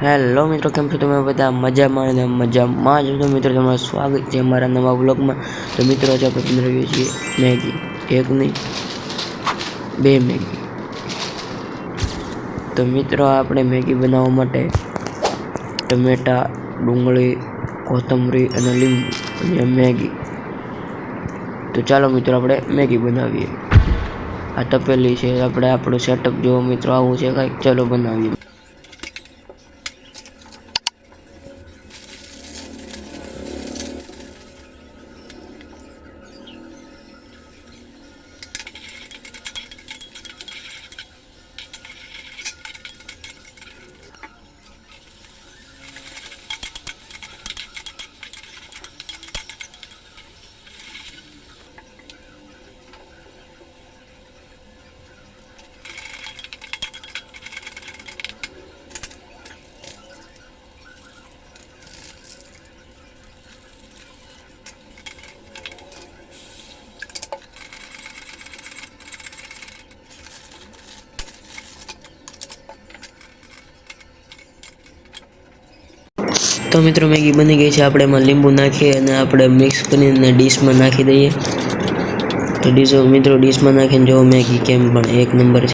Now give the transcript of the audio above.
Hello મિત્રો, કેમ છો તમે બધા? મજામાં અને મજામાં જ તો મિત્રો તમારું સ્વાગત છે અમારા નવા વ્લોગમાં. તો મિત્રો આજે આપણે બનાવીએ છીએ મેગી. એક નહીં, બે મેગી. તો મિત્રો આપણે મેગી બનાવવા માટે ટમેટા, ડુંગળી, કોથમરી અને લીંબુ અને મેગી. તો ચાલો મિત્રો આપણે મેગી બનાવીએ. આ તપેલી છે, આપણે આપણું સેટઅપ જો મિત્રો આવું છે કાંઈક. ચાલો બનાવીએ. તો મિત્રો મેગી બની ગઈ છે. આપણે એમાં લીંબુ નાખીએ અને આપણે મિક્સ કરીને ડીશમાં નાખી દઈએ. તો મિત્રો ડીશમાં નાખીને જો મેગી કેમ પણ એક નંબર છે.